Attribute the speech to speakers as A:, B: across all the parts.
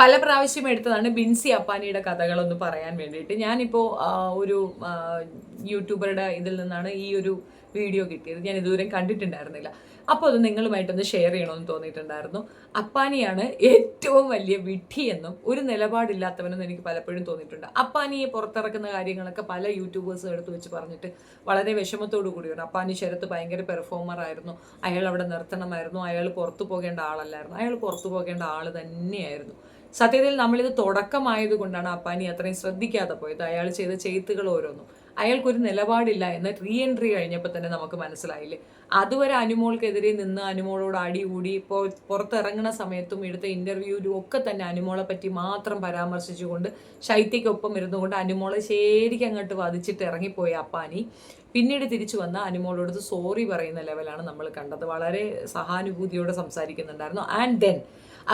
A: പല പ്രാവശ്യം എടുത്തതാണ് ബിൻസി അപ്പാനിയുടെ കഥകളൊന്ന് പറയാൻ വേണ്ടിയിട്ട്. ഞാനിപ്പോൾ ഒരു യൂട്യൂബറുടെ ഇതിൽ നിന്നാണ് ഈ ഒരു വീഡിയോ കിട്ടിയത്. ഞാൻ ഇതുവരെ കണ്ടിട്ടുണ്ടായിരുന്നില്ല. അപ്പോൾ അത് നിങ്ങളുമായിട്ടൊന്ന് ഷെയർ ചെയ്യണമെന്ന് തോന്നിയിട്ടുണ്ടായിരുന്നു. അപ്പാനിയാണ് ഏറ്റവും വലിയ വിഡ്ഢിയെന്നും ഒരു നിലപാടില്ലാത്തവനെന്നും എനിക്ക് പലപ്പോഴും തോന്നിയിട്ടുണ്ട്. അപ്പാനിയെ പുറത്തിറക്കുന്ന കാര്യങ്ങളൊക്കെ പല യൂട്യൂബേഴ്സും എടുത്തു വെച്ച് പറഞ്ഞിട്ട് വളരെ വിഷമത്തോടു കൂടിയാണ്. അപ്പാനി ശരത്ത് ഭയങ്കര പെർഫോമർ ആയിരുന്നു, അയാൾ അവിടെ നിർത്തണമായിരുന്നു, അയാൾ പുറത്തു പോകേണ്ട ആളല്ലായിരുന്നു. അയാൾ പുറത്തു പോകേണ്ട ആൾ തന്നെയായിരുന്നു. സത്യത്തിൽ നമ്മളിത് തുടക്കമായത് കൊണ്ടാണ് അപ്പാനി അത്രയും ശ്രദ്ധിക്കാതെ പോയത്. അയാൾ ചെയ്ത ചെയ്ത്തുകൾ ഓരോന്നും അയാൾക്കൊരു നിലപാടില്ല എന്ന് റീ എൻട്രി കഴിഞ്ഞപ്പോൾ തന്നെ നമുക്ക് മനസ്സിലായില്ലേ. അതുവരെ അനുമോൾക്കെതിരെ നിന്ന് അനുമോളോട് അടികൂടി ഇപ്പോൾ പുറത്തിറങ്ങുന്ന സമയത്തും എടുത്ത ഇന്റർവ്യൂവിലും ഒക്കെ തന്നെ അനുമോളെ പറ്റി മാത്രം പരാമർശിച്ചുകൊണ്ട് ശൈത്യക്കൊപ്പം ഇരുന്നുകൊണ്ട് അനുമോളെ ശരിക്കും അങ്ങോട്ട് വധിച്ചിട്ട് ഇറങ്ങിപ്പോയ അപ്പാനി പിന്നീട് തിരിച്ചു വന്ന അനുമോളോട് സോറി പറയുന്ന ലെവലാണ് നമ്മൾ കണ്ടത്. വളരെ സഹാനുഭൂതിയോടെ സംസാരിക്കുന്നുണ്ടായിരുന്നു. ആൻഡ് ദെൻ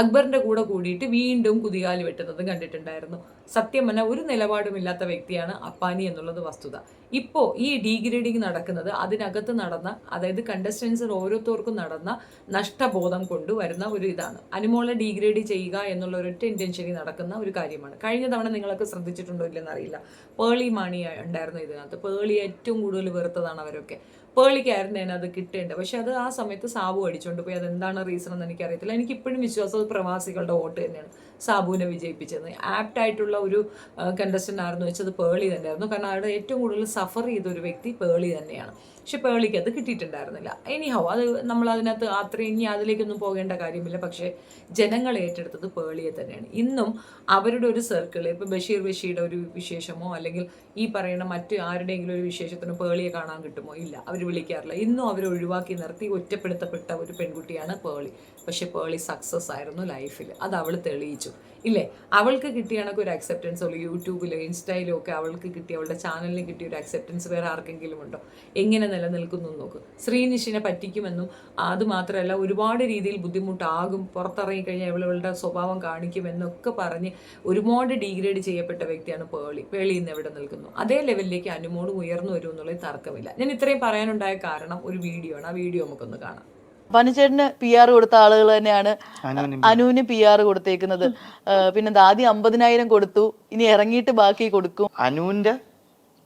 A: അക്ബറിന്റെ കൂടെ കൂടിയിട്ട് വീണ്ടും കുതികാല് വെട്ടുന്നത് കണ്ടിട്ടുണ്ടായിരുന്നു. സത്യം പറഞ്ഞാൽ ഒരു നിലപാടുമില്ലാത്ത വ്യക്തിയാണ് അപ്പാനി എന്നുള്ളത് വസ്തുത. ഇപ്പോൾ ഈ ഡീഗ്രേഡിങ് നടക്കുന്നത് അതിനകത്ത് നടന്ന, അതായത് കണ്ടസ്റ്റൻസിൽ ഓരോരുത്തർക്കും നടന്ന നഷ്ടബോധം കൊണ്ട് വരുന്ന ഒരു ഇതാണ്. അനുമോളെ ഡീഗ്രേഡ് ചെയ്യുക എന്നുള്ള ഒരൊറ്റ ഇന്റൻഷനിൽ നടക്കുന്ന ഒരു കാര്യമാണ്. കഴിഞ്ഞ തവണ നിങ്ങളൊക്കെ ശ്രദ്ധിച്ചിട്ടുണ്ടോ ഇല്ലെന്ന് അറിയില്ല, പേളി മാണി ഉണ്ടായിരുന്നു ഇതിനകത്ത്. പേളി ഏറ്റവും കൂടുതൽ വെറുത്തതാണ് അവരൊക്കെ. പേളിക്കായിരുന്നു അതിനത് കിട്ടേണ്ടത്. പക്ഷെ അത് ആ സമയത്ത് സാബു അടിച്ചുകൊണ്ട് പോയി. അതെന്താണ് റീസൺ എന്ന് എനിക്കറിയത്തില്ല. എനിക്കിപ്പോഴും വിശ്വാസം അത് പ്രവാസികളുടെ വോട്ട് തന്നെയാണ് സാബുവിനെ വിജയിപ്പിച്ചത്. ആപ്റ്റായിട്ടുള്ള ഒരു കണ്ടസ്റ്റൻ്റ് ആയിരുന്നു വെച്ചത് പേളി തന്നെയായിരുന്നു. കാരണം അവിടെ ഏറ്റവും കൂടുതൽ സഫർ ചെയ്ത ഒരു വ്യക്തി പേളി തന്നെയാണ്. പക്ഷെ പേളിക്ക് അത് കിട്ടിയിട്ടുണ്ടായിരുന്നില്ല. എനിഹൗ അത് നമ്മൾ അതിനകത്ത് അത്രയും ഇനി അതിലേക്കൊന്നും പോകേണ്ട കാര്യമില്ല. പക്ഷേ ജനങ്ങൾ ഏറ്റെടുത്തത് പേളിയെ തന്നെയാണ്. ഇന്നും അവരുടെ ഒരു സർക്കിൾ, ഇപ്പോൾ ബഷീർ ഒരു വിശേഷമോ അല്ലെങ്കിൽ ഈ പറയുന്ന മറ്റ് ആരുടെയെങ്കിലും ഒരു വിശേഷത്തിന് പേളിയെ കാണാൻ കിട്ടുമോ? ഇല്ല, അവർ വിളിക്കാറില്ല. ഇന്നും അവർ ഒഴിവാക്കി നിർത്തി ഒറ്റപ്പെടുത്തപ്പെട്ട ഒരു പെൺകുട്ടിയാണ് പേളി. പക്ഷെ പേളി സക്സസ് ആയിരുന്നു ലൈഫിൽ. അത് അവൾ തെളിയിച്ചു ഇല്ലേ. അവൾക്ക് കിട്ടിയ കണക്ക് ഒരു അക്സെപ്റ്റൻസ് ഉള്ളൂ യൂട്യൂബിലും ഇൻസ്റ്റയിലും ഒക്കെ അവൾക്ക് കിട്ടിയ, അവളുടെ ചാനലിന് കിട്ടിയ ഒരു അക്സെപ്റ്റൻസ് വേറെ ആർക്കെങ്കിലും ഉണ്ടോ? എങ്ങനെ നിലനിൽക്കുന്നു നോക്ക്. ശ്രീനിഷിനെ പറ്റിക്കുമെന്നും അതുമാത്രമല്ല ഒരുപാട് രീതിയിൽ ബുദ്ധിമുട്ടാകും, പുറത്തിറങ്ങിക്കഴിഞ്ഞാൽ ഇവളുടെ സ്വഭാവം കാണിക്കുമെന്നൊക്കെ പറഞ്ഞ് ഒരുപാട് ഡീഗ്രേഡ് ചെയ്യപ്പെട്ട വ്യക്തിയാണ് പേളി ഇന്ന് എവിടെ നിൽക്കുന്നു. അതേ ലെവലിലേക്ക് അനുമോളും ഉയർന്നു വരും എന്നുള്ളത് തർക്കമില്ല. ഞാൻ ഇത്രയും പറയാനുണ്ടായ കാരണം ഒരു വീഡിയോ ആണ്. ആ വീഡിയോ നമുക്കൊന്ന് കാണാം.
B: പനിച്ചേട്ടന് PR കൊടുത്ത ആളുകൾ തന്നെയാണ് അനുവിന് PR കൊടുത്തേക്കുന്നത്. പിന്നെ ആദ്യം 50,000 കൊടുത്തു, ഇനി ഇറങ്ങിയിട്ട് ബാക്കി കൊടുക്കും.
C: അനുവിന്റെ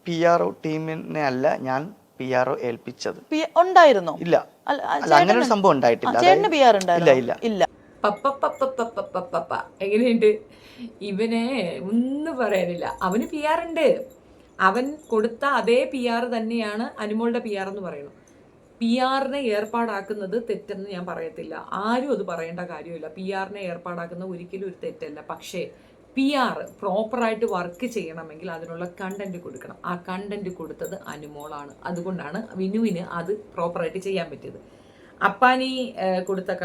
C: PR ടീമിനെ അല്ല ഞാൻ PR ഏൽപ്പിച്ചത്.
B: ഉണ്ടായിരുന്നോ?
C: ഇല്ല, അങ്ങനെ ഒരു സംഭവം ഉണ്ടായിട്ടില്ല.
B: ചേട്ടന് PR ഉണ്ടായിരുന്നോ? ഇല്ല.
A: എങ്ങനെയുണ്ട്? ഇവനെ ഒന്നും പറയാനില്ല. അവന് PR ഉണ്ട്. അവൻ കൊടുത്ത അതേ PR തന്നെയാണ് അനുമോളുടെ PR എന്ന് പറയുന്നത്. PR ഏർപ്പാടാക്കുന്നത് തെറ്റെന്ന് ഞാൻ പറയത്തില്ല. ആരും അത് പറയേണ്ട കാര്യമില്ല. PR ഏർപ്പാടാക്കുന്ന ഒരിക്കലും ഒരു തെറ്റല്ല. പക്ഷേ PR പ്രോപ്പറായിട്ട് വർക്ക് ചെയ്യണമെങ്കിൽ അതിനുള്ള കണ്ടന്റ് കൊടുക്കണം. ആ കണ്ടന്റ് കൊടുത്തത് അനുമോളാണ്. അതുകൊണ്ടാണ് വിനുവിന് അത് പ്രോപ്പറായിട്ട് ചെയ്യാൻ പറ്റിയത്. അപ്പാനി കൊടുത്ത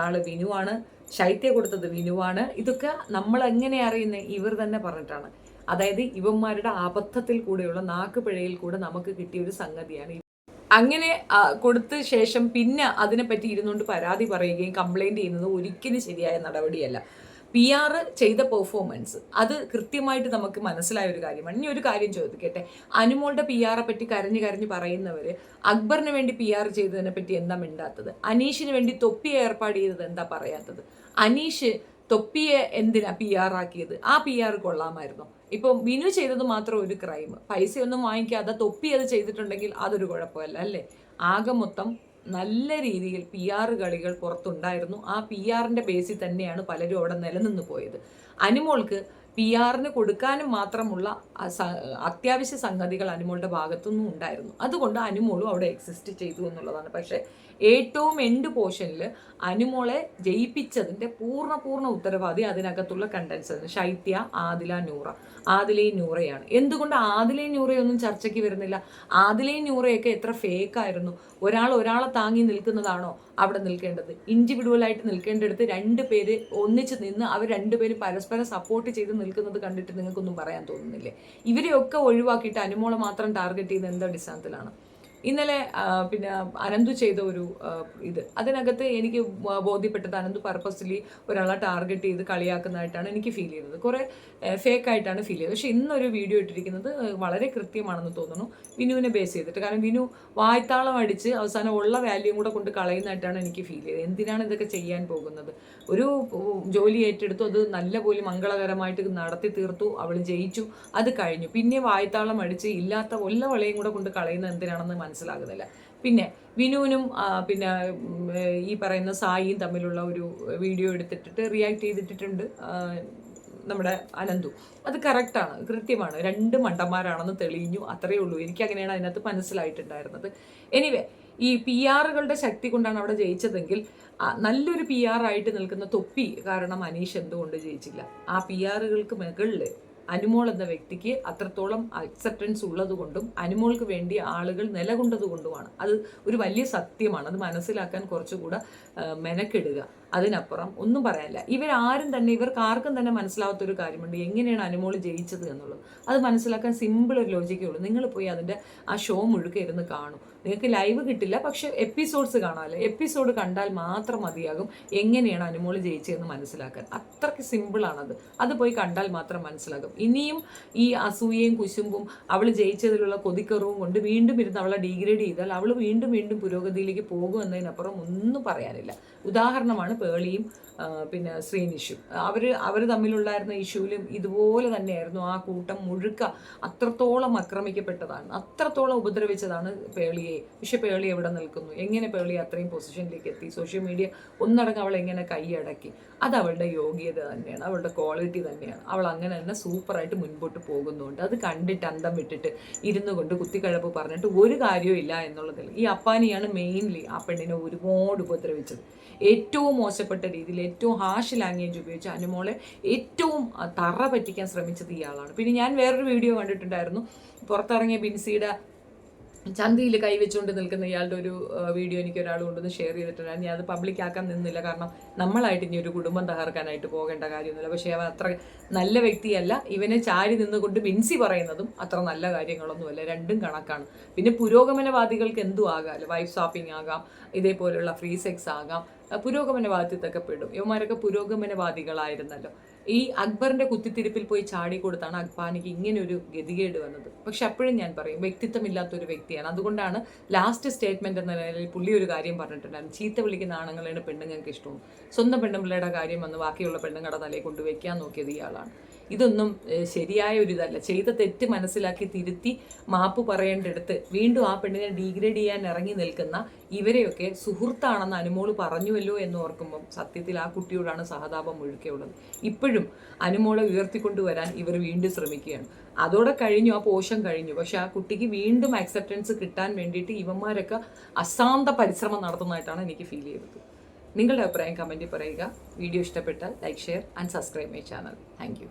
A: ആള് വിനുവാണ്, ശൈത്യ കൊടുത്തത് വിനുവാണ്. ഇതൊക്കെ നമ്മൾ എങ്ങനെ അറിയുന്നത്? ഇവർ തന്നെ പറഞ്ഞിട്ടാണ്. അതായത് ഇവന്മാരുടെ അബദ്ധത്തിൽ കൂടെയുള്ള നാക്കുപിഴയിൽ കൂടെ നമുക്ക് കിട്ടിയ ഒരു സംഗതിയാണ്. അങ്ങനെ കൊടുത്ത ശേഷം പിന്നെ അതിനെപ്പറ്റി ഇരുന്നുകൊണ്ട് പരാതി പറയുകയും കംപ്ലൈൻറ്റ് ചെയ്യുന്നത് ഒരിക്കലും ശരിയായ നടപടിയല്ല. PR ചെയ്ത പെർഫോമൻസ് അത് കൃത്യമായിട്ട് നമുക്ക് മനസ്സിലായ ഒരു കാര്യമാണ്. ഇനി ഒരു കാര്യം ചോദിക്കട്ടെ, അനുമോളുടെ PR പറ്റി കരഞ്ഞ് പറയുന്നവർ അക്ബറിന് വേണ്ടി PR ചെയ്തതിനെ പറ്റി എന്താ മിണ്ടാത്തത്? അനീഷിന് വേണ്ടി തൊപ്പി ഏർപ്പാട് ചെയ്തത് എന്താ പറയാത്തത്? അനീഷ് തൊപ്പിയെ എന്തിനാ PR ആക്കിയത്? ആ PR കൊള്ളാമായിരുന്നു. ഇപ്പം വിനു ചെയ്തത് മാത്രം ഒരു ക്രൈം, പൈസയൊന്നും വാങ്ങിക്കാതെ തൊപ്പി അത് ചെയ്തിട്ടുണ്ടെങ്കിൽ അതൊരു കുഴപ്പമല്ല അല്ലേ? ആകെ മൊത്തം നല്ല രീതിയിൽ PR കളികൾ പുറത്തുണ്ടായിരുന്നു. ആ PR ബേസിൽ തന്നെയാണ് പലരും അവിടെ നിലനിന്ന് പോയത്. അനുമോൾക്ക് PR കൊടുക്കാനും മാത്രമുള്ള അത്യാവശ്യ സംഗതികൾ അനുമോളുടെ ഭാഗത്തുനിന്നും ഉണ്ടായിരുന്നു. അതുകൊണ്ട് അനുമോളും അവിടെ എക്സിസ്റ്റ് ചെയ്തു എന്നുള്ളതാണ്. പക്ഷേ ഏറ്റവും എൻഡ് പോർഷനിൽ അനുമോളെ ജയിപ്പിച്ചതിൻ്റെ പൂർണ്ണ ഉത്തരവാദി അതിനകത്തുള്ള കണ്ടൻസ് ശൈത്യ, ആദിലയും നൂറയാണ്. എന്തുകൊണ്ട് ആദിലയും നൂറയൊന്നും ചർച്ചയ്ക്ക് വരുന്നില്ല? ആദിലയും നൂറയൊക്കെ എത്ര ഫേക്കായിരുന്നു. ഒരാളെ താങ്ങി നിൽക്കുന്നതാണോ അവിടെ നിൽക്കേണ്ടത്? ഇൻഡിവിജ്വലായിട്ട് നിൽക്കേണ്ടടുത്ത് 2 പേര് ഒന്നിച്ച് നിന്ന് അവർ 2 പേര് പരസ്പരം സപ്പോർട്ട് ചെയ്ത് നിൽക്കുന്നത് കണ്ടിട്ട് നിങ്ങൾക്കൊന്നും പറയാൻ തോന്നുന്നില്ലേ? ഇവരെയൊക്കെ ഒഴിവാക്കിയിട്ട് അനുമോളെ മാത്രം ടാർഗറ്റ് ചെയ്യുന്നത് എന്താ അടിസ്ഥാനത്തിലാണ്? ഇന്നലെ പിന്നെ അനന്തു ചെയ്ത ഒരു ഇത് അതിനകത്ത് എനിക്ക് ബോധ്യപ്പെട്ടത് അനന്തു പർപ്പസ്ലി ഒരാളെ ടാർഗറ്റ് ചെയ്ത് കളിയാക്കുന്നതായിട്ടാണ് എനിക്ക് ഫീൽ ചെയ്യുന്നത്. കുറേ ഫേക്കായിട്ടാണ് ഫീൽ ചെയ്തത്. പക്ഷെ ഇന്നൊരു വീഡിയോ ഇട്ടിരിക്കുന്നത് വളരെ കൃത്യമാണെന്ന് തോന്നുന്നു, വിനുവിനെ ബേസ് ചെയ്തിട്ട്. കാരണം വിനു വായ്ത്താളം അടിച്ച് അവസാനം ഉള്ള വാല്യൂം കൂടെ കൊണ്ട് കളയുന്നതായിട്ടാണ് എനിക്ക് ഫീൽ ചെയ്തത്. എന്തിനാണ് ഇതൊക്കെ ചെയ്യാൻ പോകുന്നത്? ഒരു ജോലി ഏറ്റെടുത്തു, അത് നല്ലപോലെ മംഗളകരമായിട്ട് നടത്തി തീർത്തു, അവൾ ജയിച്ചു, അത് കഴിഞ്ഞു. പിന്നെ വായ്ത്താളം അടിച്ച് ഇല്ലാത്ത ഉള്ള വളയും കൂടെ കൊണ്ട് കളയുന്നത് എന്തിനാണെന്ന് മനസ്സിലാകുന്നില്ല. പിന്നെ വിനുവിനും പിന്നെ ഈ പറയുന്ന സായിയും തമ്മിലുള്ള ഒരു വീഡിയോ എടുത്തിട്ടിട്ട് റിയാക്ട് ചെയ്തിട്ടുണ്ട് നമ്മുടെ അനന്തു. അത് കറക്റ്റാണ്, കൃത്യമാണ്, രണ്ട് മണ്ടന്മാരാണെന്ന് തെളിഞ്ഞു, അത്രയേ ഉള്ളൂ. എനിക്ക് അങ്ങനെയാണ് അതിനകത്ത് മനസ്സിലായിട്ടുണ്ടായിരുന്നത്. എനിവേ, ഈ PR-കളുടെ ശക്തി കൊണ്ടാണ് അവിടെ ജയിച്ചതെങ്കിൽ നല്ലൊരു PR ആയിട്ട് നിൽക്കുന്ന തൊപ്പി കാരണം അനീഷ് എന്തുകൊണ്ട് ജയിച്ചില്ല? ആ PR-കൾക്ക് മുകളിൽ അനുമോൾ എന്ന വ്യക്തിക്ക് അത്രത്തോളം അക്സെപ്റ്റൻസ് ഉള്ളത് കൊണ്ടും അനുമോൾക്ക് വേണ്ടി ആളുകൾ നിലകൊണ്ടത് കൊണ്ടുമാണ്. അത് ഒരു വലിയ സത്യമാണ്. അത് മനസ്സിലാക്കാൻ കുറച്ചുകൂടെ മെനക്കെടുക. അതിനപ്പുറം ഒന്നും പറയാനില്ല. ഇവരാരും തന്നെ, ഇവർക്ക് ആർക്കും തന്നെ മനസ്സിലാവാത്തൊരു കാര്യമുണ്ട്, എങ്ങനെയാണ് അനുമോൾ ജയിച്ചത് എന്നുള്ളത്. അത് മനസ്സിലാക്കാൻ സിമ്പിൾ ഒരു ലോജിക്കേ ഉള്ളൂ. നിങ്ങൾ പോയി അതിൻ്റെ ആ ഷോ മുഴുക്കെ ഇരുന്ന് കാണും. നിങ്ങൾക്ക് ലൈവ് കിട്ടില്ല, പക്ഷെ എപ്പിസോഡ്സ് കാണാമല്ലോ. എപ്പിസോഡ് കണ്ടാൽ മാത്രം മതിയാകും എങ്ങനെയാണ് അനുമോൾ ജയിച്ചതെന്ന് മനസ്സിലാക്കാൻ. അത്രയ്ക്ക് സിമ്പിളാണത്. അത് പോയി കണ്ടാൽ മാത്രം മനസ്സിലാകും. ഇനിയും ഈ അസൂയയും കുശുമ്പും അവൾ ജയിച്ചതിലുള്ള കൊതിക്കറവും കൊണ്ട് വീണ്ടും ഇരുന്ന് അവളെ ഡീഗ്രേഡ് ചെയ്താൽ അവൾ വീണ്ടും വീണ്ടും പുരോഗതിയിലേക്ക് പോകും എന്നതിനപ്പുറം ഒന്നും പറയാനില്ല. ഉദാഹരണമാണ് പേളിയും പിന്നെ ശ്രീനിഷും. അവർ തമ്മിലുണ്ടായിരുന്ന ഇഷ്യൂവിലും ഇതുപോലെ തന്നെയായിരുന്നു. ആ കൂട്ടം മുഴുക്ക അത്രത്തോളം ആക്രമിക്കപ്പെട്ടതാണ്, അത്രത്തോളം ഉപദ്രവിച്ചതാണ് പേളിയെ. പക്ഷെ പേളി എവിടെ നിൽക്കുന്നു? എങ്ങനെ പേളി അത്രയും പൊസിഷനിലേക്ക് എത്തി? സോഷ്യൽ മീഡിയ ഒന്നടങ്കം അവൾ എങ്ങനെ കൈയടക്കി? അത് അവളുടെ യോഗ്യത തന്നെയാണ്, അവളുടെ ക്വാളിറ്റി തന്നെയാണ്. അവൾ അങ്ങനെ തന്നെ സൂപ്പറായിട്ട് മുൻപോട്ട് പോകുന്നുണ്ട്. അത് കണ്ടിട്ട് അന്തം വിട്ടിട്ട് ഇരുന്നു കൊണ്ട് കുത്തിക്കഴപ്പ് പറഞ്ഞിട്ട് ഒരു കാര്യവും ഇല്ല എന്നുള്ളതിൽ. ഈ അപ്പാനിയാണ് മെയിൻലി ആ പെണ്ണിനെ ഒരുപാട് ഉപദ്രവിച്ചത്. ഏറ്റവും മോശപ്പെട്ട രീതിയിൽ, ഏറ്റവും ഹാഷ് ലാംഗ്വേജ് ഉപയോഗിച്ച് അനുമോളെ ഏറ്റവും തറ പറ്റിക്കാൻ ശ്രമിച്ചത് ഇയാളാണ്. പിന്നെ ഞാൻ വേറൊരു വീഡിയോ കണ്ടിട്ടുണ്ടായിരുന്നു, പുറത്തിറങ്ങിയ ബിൻസിയുടെ ചന്തിയിൽ കൈവച്ചുകൊണ്ട് നിൽക്കുന്ന ഇയാളുടെ ഒരു വീഡിയോ എനിക്ക് ഒരാൾ കൊണ്ടൊന്ന് ഷെയർ ചെയ്തിട്ടുണ്ടായിരുന്നു. ഞാൻ അത് പബ്ലിക് ആക്കാൻ നിന്നില്ല, കാരണം നമ്മളായിട്ട് ഇനി ഒരു കുടുംബം തകർക്കാനായിട്ട് പോകേണ്ട കാര്യമൊന്നുമില്ല. പക്ഷേ അവൻ അത്ര നല്ല വ്യക്തിയല്ല. ഇവനെ ചാരി നിന്നുകൊണ്ട് ബിൻസി പറയുന്നതും അത്ര നല്ല കാര്യങ്ങളൊന്നുമല്ല, രണ്ടും കണക്കാണ്. പിന്നെ പുരോഗമനവാദികൾക്ക് എന്തും ആകാമല്ലോ, വൈഫ് സ്വാപ്പിംഗ് ആകാം, ഇതേപോലെയുള്ള ഫ്രീ സെക്സ് ആകാം, പുരോഗമനവാദിത്തൊക്കെ പെടും. ഇവന്മാരൊക്കെ പുരോഗമനവാദികളായിരുന്നല്ലോ. ഈ അക്ബറിന്റെ കുത്തിത്തിരിപ്പിൽ പോയി ചാടിക്കൊടുത്താണ് അക്ബാനിക്ക് ഇങ്ങനെ ഒരു ഗതികേട് വന്നത്. പക്ഷെ അപ്പോഴും ഞാൻ പറയും, വ്യക്തിത്വമില്ലാത്തൊരു വ്യക്തിയാണ്. അതുകൊണ്ടാണ് ലാസ്റ്റ് സ്റ്റേറ്റ്മെന്റ് എന്ന നിലയിൽ പുള്ളി ഒരു കാര്യം പറഞ്ഞിട്ടുണ്ടായിരുന്നു, ചീത്ത വിളിക്കുന്ന ആണുങ്ങളാണ് പെണ്ണുങ്ങൾക്ക് ഇഷ്ടവും. സ്വന്തം പെണ്ണുപിള്ളയുടെ കാര്യം വന്ന് ബാക്കിയുള്ള പെണ്ണുങ്ങളുടെ തലയിൽ കൊണ്ട് വെക്കാൻ നോക്കിയത് ഇയാളാണ്. ഇതൊന്നും ശരിയായ ഒരു ഇതല്ല. ചെയ്ത തെറ്റ് മനസ്സിലാക്കി തിരുത്തി മാപ്പ് പറയേണ്ടടുത്ത് വീണ്ടും ആ പെണ്ണിനെ ഡീഗ്രേഡ് ചെയ്യാൻ ഇറങ്ങി നിൽക്കുന്ന ഇവരെയൊക്കെ സുഹൃത്താണെന്ന് അനുമോള് പറഞ്ഞുവല്ലോ എന്ന് ഓർക്കുമ്പം സത്യത്തിൽ ആ കുട്ടിയോടാണ് സഹതാപം മുഴുക്കെയുള്ളത്. ഇപ്പോഴും അനുമോളെ ഉയർത്തിക്കൊണ്ടുവരാൻ ഇവർ വീണ്ടും ശ്രമിക്കുകയാണ്. അതോടെ കഴിഞ്ഞു, ആ പോഷൻ കഴിഞ്ഞു. പക്ഷെ ആ കുട്ടിക്ക് വീണ്ടും അക്സെപ്റ്റൻസ് കിട്ടാൻ വേണ്ടിയിട്ട് ഇവന്മാരൊക്കെ അശാന്ത പരിശ്രമം നടത്തുന്നതായിട്ടാണ് എനിക്ക് ഫീൽ ചെയ്തത്. നിങ്ങളുടെ അഭിപ്രായം കമൻറ്റിൽ പറയുക. വീഡിയോ ഇഷ്ടപ്പെട്ടാൽ like, share and subscribe my channel. Thank you.